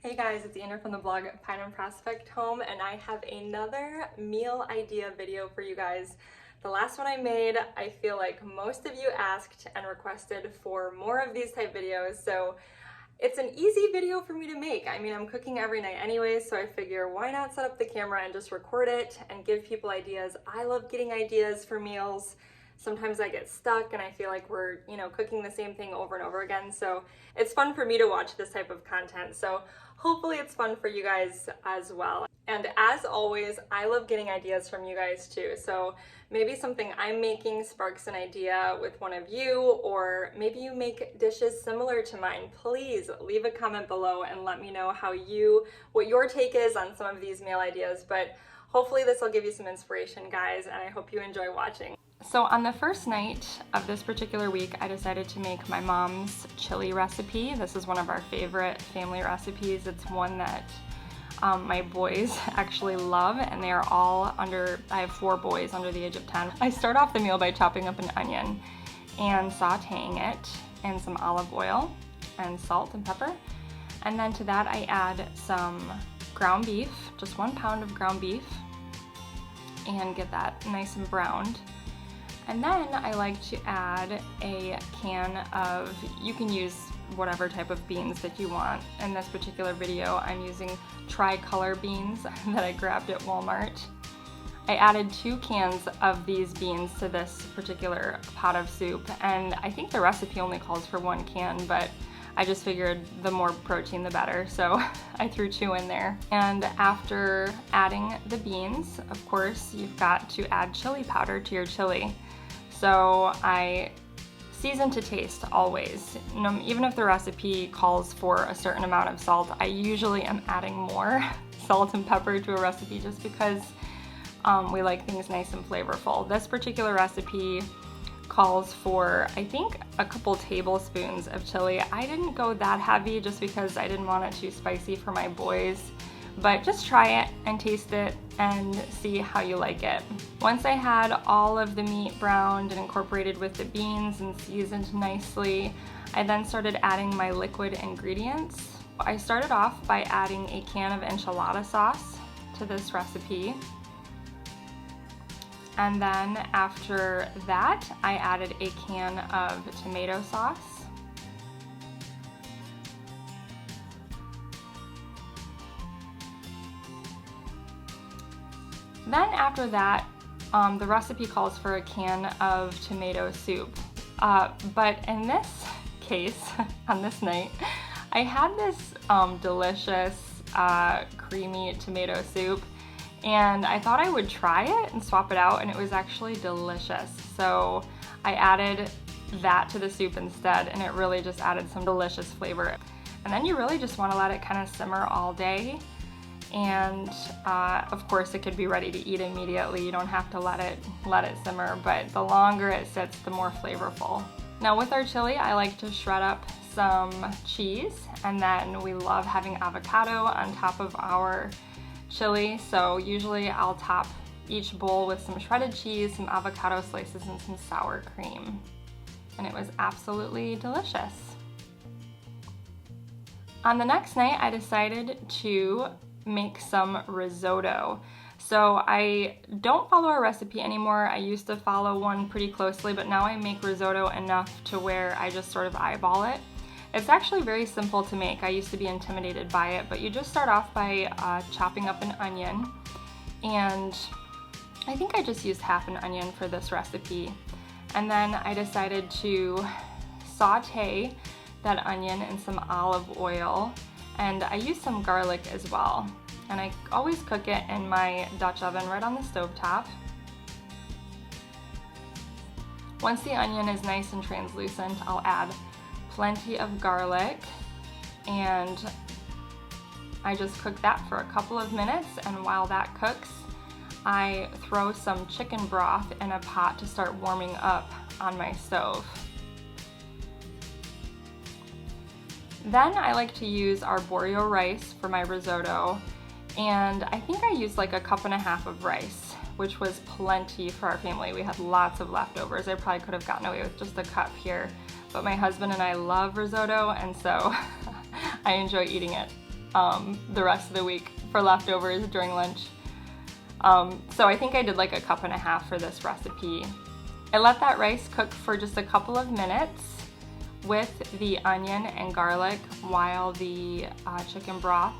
Hey guys, it's Anna from the blog Pine and Prospect Home, and I have another meal idea video for you guys. The last one I made, I feel like most of you asked and requested for more of these type videos, so it's an easy video for me to make. I mean, I'm cooking every night anyways, so I figure why not set up the camera and just record it and give people ideas. I love getting ideas for meals. Sometimes I get stuck and I feel like we're, cooking the same thing over and over again. So it's fun for me to watch this type of content. So hopefully it's fun for you guys as well. And as always, I love getting ideas from you guys too. So maybe something I'm making sparks an idea with one of you, or maybe you make dishes similar to mine. Please leave a comment below and let me know what your take is on some of these meal ideas. But hopefully this will give you some inspiration, guys, and I hope you enjoy watching. So on the first night of this particular week, I decided to make my mom's chili recipe. This is one of our favorite family recipes. It's one that my boys actually love, and they are all I have 4 boys under the age of 10. I start off the meal by chopping up an onion and sauteing it in some olive oil and salt and pepper. And then to that I add some ground beef, just 1 pound of ground beef, and get that nice and browned. And then I like to add a can of, you can use whatever type of beans that you want. In this particular video, I'm using tricolor beans that I grabbed at Walmart. I added 2 cans of these beans to this particular pot of soup, and I think the recipe only calls for 1 can, but I just figured the more protein the better, so I threw 2 in there. And after adding the beans, of course, you've got to add chili powder to your chili. So I season to taste always. Even if the recipe calls for a certain amount of salt, I usually am adding more salt and pepper to a recipe just because we like things nice and flavorful. This particular recipe calls for, I think, a couple tablespoons of chili. I didn't go that heavy just because I didn't want it too spicy for my boys, but just try it and taste it and see how you like it. Once I had all of the meat browned and incorporated with the beans and seasoned nicely, I then started adding my liquid ingredients. I started off by adding a can of enchilada sauce to this recipe. And then after that, I added a can of tomato sauce. Then after that, the recipe calls for a can of tomato soup. But in this case, on this night, I had this delicious creamy tomato soup, and I thought I would try it and swap it out, and it was actually delicious. So I added that to the soup instead, and it really just added some delicious flavor. And then you really just want to let it kind of simmer all day. And of course it could be ready to eat immediately. You don't have to let it simmer, but the longer it sits, the more flavorful. Now with our chili, I like to shred up some cheese, and then we love having avocado on top of our chili. So usually I'll top each bowl with some shredded cheese, some avocado slices, and some sour cream. And it was absolutely delicious. On the next night, I decided to make some risotto. So I don't follow a recipe anymore. I used to follow one pretty closely, but now I make risotto enough to where I just sort of eyeball it. It's actually very simple to make. I used to be intimidated by it, but you just start off by chopping up an onion, and I think I just used half an onion for this recipe. And then I decided to saute that onion in some olive oil, and I use some garlic as well. And I always cook it in my Dutch oven right on the stovetop. Once the onion is nice and translucent, I'll add plenty of garlic, and I just cook that for a couple of minutes. And while that cooks, I throw some chicken broth in a pot to start warming up on my stove. Then I like to use arborio rice for my risotto, and I think I used like 1.5 cups of rice, which was plenty for our family. We had lots of leftovers. I probably could have gotten away with just a cup here, but my husband and I love risotto, and so I enjoy eating it. the rest of the week for leftovers during lunch. So I think I did like 1.5 cups for this recipe. I let that rice cook for just a couple of minutes with the onion and garlic while the chicken broth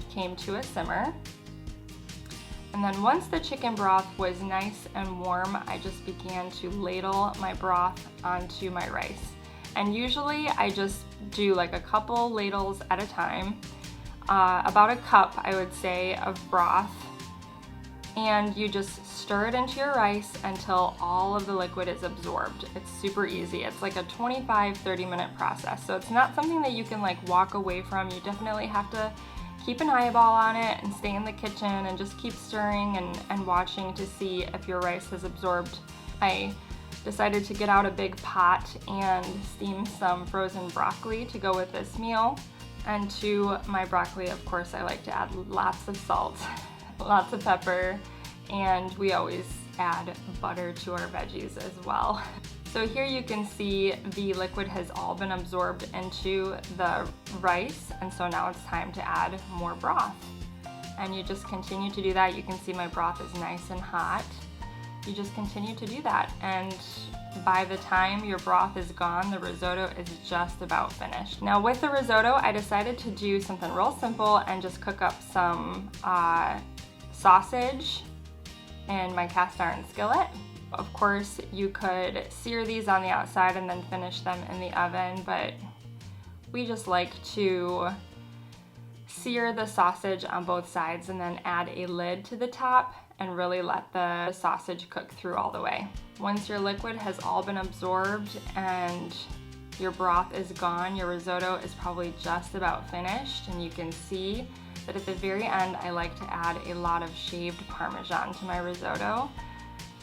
came to a simmer. And then once the chicken broth was nice and warm, I just began to ladle my broth onto my rice. And usually I just do like a couple ladles at a time, about 1 cup, I would say, of broth. And you just stir it into your rice until all of the liquid is absorbed. It's super easy. It's like a 25-30 minute process. So it's not something that you can like walk away from. You definitely have to keep an eyeball on it and stay in the kitchen and just keep stirring and watching to see if your rice has absorbed. I decided to get out a big pot and steam some frozen broccoli to go with this meal. And to my broccoli, of course, I like to add lots of salt, lots of pepper, and we always add butter to our veggies as well. So here you can see the liquid has all been absorbed into the rice, and so now it's time to add more broth. And you just continue to do that. You can see my broth is nice and hot. You just continue to do that, and by the time your broth is gone, the risotto is just about finished. Now with the risotto, I decided to do something real simple and just cook up some sausage in my cast iron skillet. Of course, you could sear these on the outside and then finish them in the oven, but we just like to sear the sausage on both sides and then add a lid to the top and really let the sausage cook through all the way. Once your liquid has all been absorbed and your broth is gone, your risotto is probably just about finished, and you can see that at the very end I like to add a lot of shaved Parmesan to my risotto.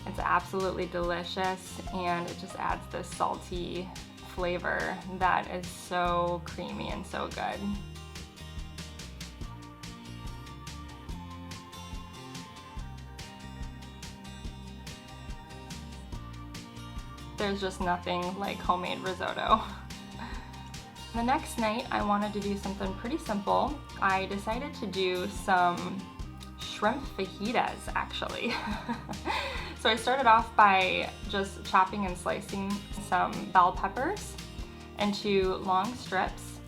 It's absolutely delicious, and it just adds this salty flavor that is so creamy and so good. There's just nothing like homemade risotto. The next night I wanted to do something pretty simple. I decided to do some shrimp fajitas, actually. So I started off by just chopping and slicing some bell peppers into long strips,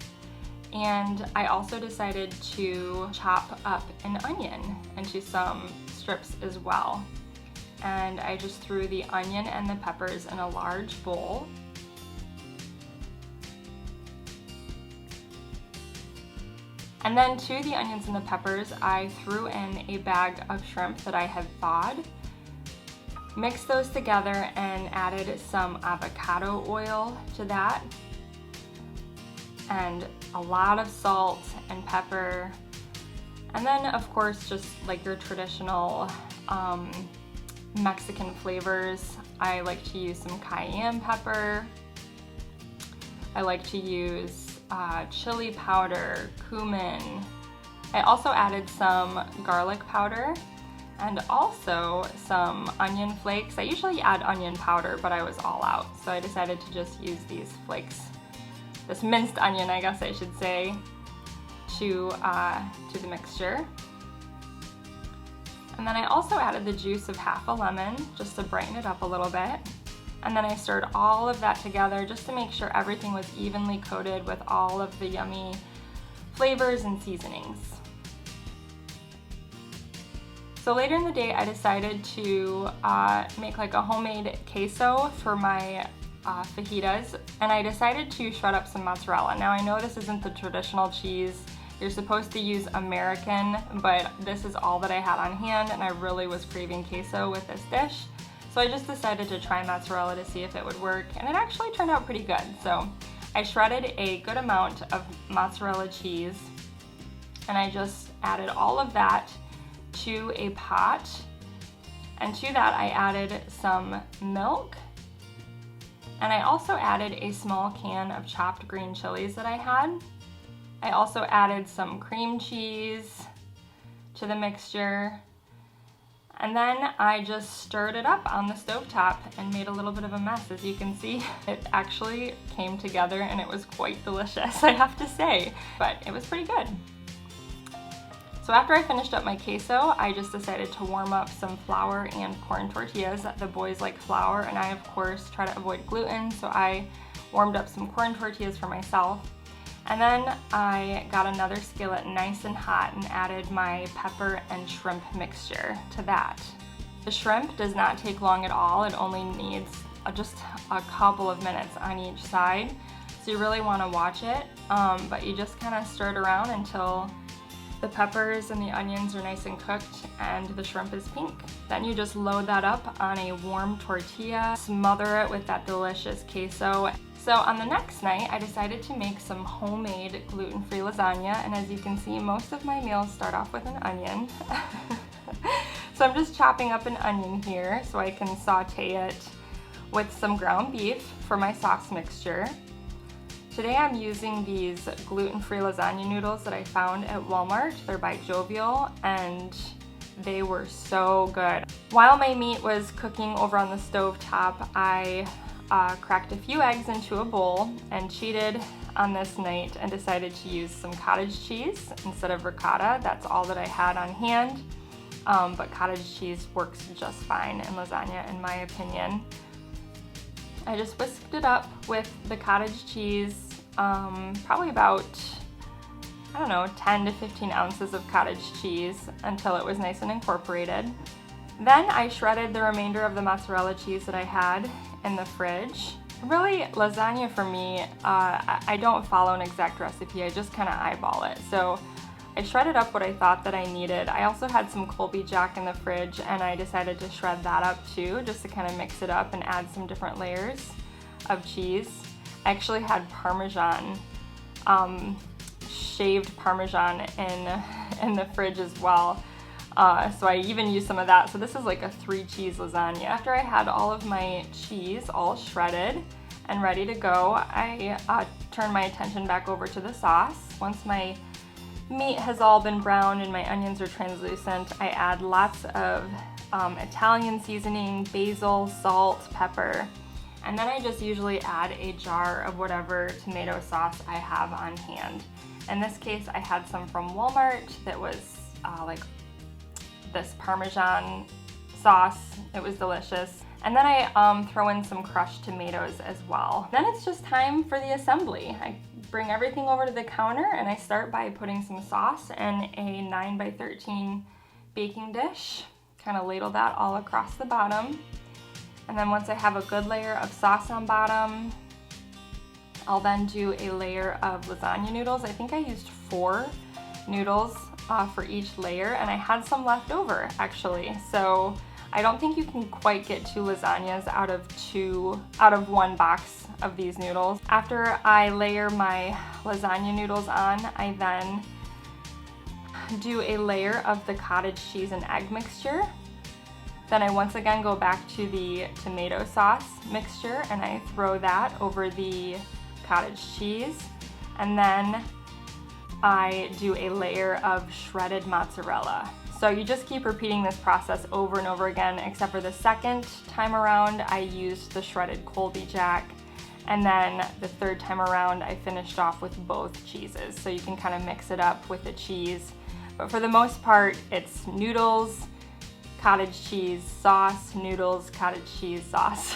and I also decided to chop up an onion into some strips as well. And I just threw the onion and the peppers in a large bowl. And then to the onions and the peppers, I threw in a bag of shrimp that I had thawed, mixed those together, and added some avocado oil to that, and a lot of salt and pepper. And then, of course, just like your traditional Mexican flavors. I like to use some cayenne pepper. I like to use chili powder, cumin. I also added some garlic powder and also some onion flakes. I usually add onion powder, but I was all out, so I decided to just use these flakes, this minced onion, I guess I should say, to the mixture. And then I also added the juice of half a lemon just to brighten it up a little bit. And then I stirred all of that together just to make sure everything was evenly coated with all of the yummy flavors and seasonings. So later in the day, I decided to make like a homemade queso for my fajitas, and I decided to shred up some mozzarella. Now I know this isn't the traditional cheese. You're supposed to use American, but this is all that I had on hand, and I really was craving queso with this dish. So I just decided to try mozzarella to see if it would work, and it actually turned out pretty good. So I shredded a good amount of mozzarella cheese, and I just added all of that to a pot. And to that I added some milk, and I also added a small can of chopped green chilies that I had. I also added some cream cheese to the mixture, and then I just stirred it up on the stovetop and made a little bit of a mess. As you can see, it actually came together and it was quite delicious, I have to say, but it was pretty good. So after I finished up my queso, I just decided to warm up some flour and corn tortillas. The boys like flour, and I of course try to avoid gluten, so I warmed up some corn tortillas for myself. And then I got another skillet nice and hot and added my pepper and shrimp mixture to that. The shrimp does not take long at all. It only needs just a couple of minutes on each side. So you really want to watch it, but you just kind of stir it around until the peppers and the onions are nice and cooked and the shrimp is pink. Then you just load that up on a warm tortilla, smother it with that delicious queso. So on the next night, I decided to make some homemade gluten-free lasagna, and as you can see, most of my meals start off with an onion. So I'm just chopping up an onion here so I can saute it with some ground beef for my sauce mixture. Today I'm using these gluten-free lasagna noodles that I found at Walmart. They're by Jovial, and they were so good. While my meat was cooking over on the stove top, I cracked a few eggs into a bowl and cheated on this night and decided to use some cottage cheese instead of ricotta. That's all that I had on hand, but cottage cheese works just fine in lasagna in my opinion. I just whisked it up with the cottage cheese, probably about, I don't know, 10 to 15 ounces of cottage cheese until it was nice and incorporated. Then I shredded the remainder of the mozzarella cheese that I had in the fridge. Really, lasagna for me, I don't follow an exact recipe, I just kind of eyeball it. So I shredded up what I thought that I needed. I also had some Colby Jack in the fridge, and I decided to shred that up too, just to kind of mix it up and add some different layers of cheese. I actually had Parmesan, shaved Parmesan in the fridge as well. So I even used some of that. So this is like a 3-cheese lasagna. After I had all of my cheese all shredded and ready to go, I turned my attention back over to the sauce. Once my meat has all been browned and my onions are translucent, I add lots of Italian seasoning, basil, salt, pepper, and then I just usually add a jar of whatever tomato sauce I have on hand. In this case, I had some from Walmart that was like this Parmesan sauce. It was delicious. And then I throw in some crushed tomatoes as well. Then it's just time for the assembly. I bring everything over to the counter and I start by putting some sauce in a 9x13 baking dish. Kind of ladle that all across the bottom. And then once I have a good layer of sauce on bottom, I'll then do a layer of lasagna noodles. I think I used 4 noodles for each layer, and I had some left over actually. So I don't think you can quite get 2 lasagnas out of 1 box of these noodles. After I layer my lasagna noodles on, I then do a layer of the cottage cheese and egg mixture. Then I once again go back to the tomato sauce mixture and I throw that over the cottage cheese. And then I do a layer of shredded mozzarella. So you just keep repeating this process over and over again, except for the second time around I used the shredded Colby Jack, and then the third time around I finished off with both cheeses. So you can kind of mix it up with the cheese. But for the most part, it's noodles, cottage cheese, sauce, noodles, cottage cheese, sauce.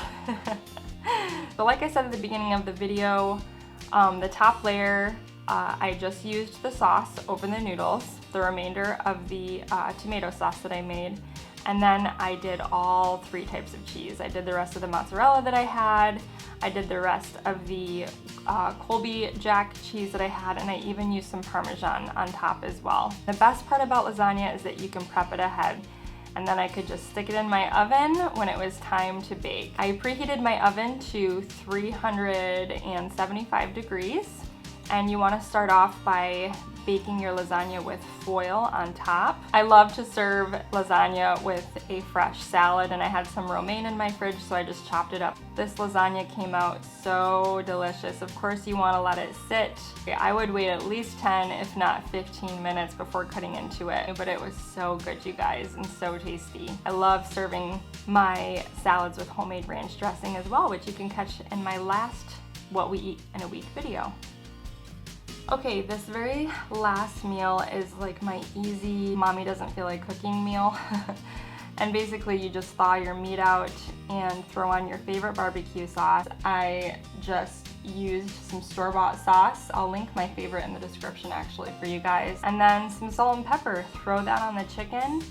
So like I said at the beginning of the video, the top layer, I just used the sauce over the noodles, the remainder of the tomato sauce that I made, and then I did all 3 types of cheese. I did the rest of the mozzarella that I had, I did the rest of the Colby Jack cheese that I had, and I even used some Parmesan on top as well. The best part about lasagna is that you can prep it ahead, and then I could just stick it in my oven when it was time to bake. I preheated my oven to 375 degrees. And you want to start off by baking your lasagna with foil on top. I love to serve lasagna with a fresh salad, and I had some romaine in my fridge, so I just chopped it up. This lasagna came out so delicious. Of course, you want to let it sit. I would wait at least 10, if not 15 minutes before cutting into it, but it was so good, you guys, and so tasty. I love serving my salads with homemade ranch dressing as well, which you can catch in my last What We Eat in a Week video. Okay, this very last meal is like my easy, mommy doesn't feel like cooking meal. And basically you just thaw your meat out and throw on your favorite barbecue sauce. I just used some store-bought sauce. I'll link my favorite in the description actually for you guys. And then some salt and pepper. Throw that on the chicken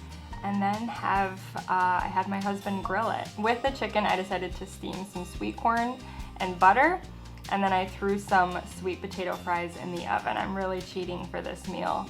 and then I had my husband grill it. With the chicken, I decided to steam some sweet corn and butter, and then I threw some sweet potato fries in the oven. I'm really cheating for this meal.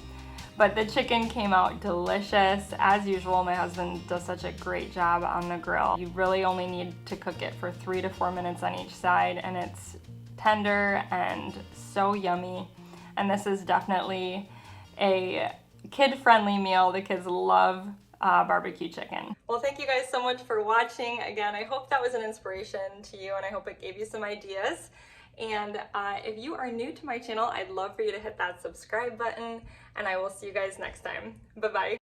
But the chicken came out delicious. As usual, my husband does such a great job on the grill. You really only need to cook it for 3 to 4 minutes on each side, and it's tender and so yummy. And this is definitely a kid-friendly meal. The kids love barbecue chicken. Well, thank you guys so much for watching. Again, I hope that was an inspiration to you, and I hope it gave you some ideas. And if you are new to my channel, I'd love for you to hit that subscribe button, and I will see you guys next time. Bye-bye.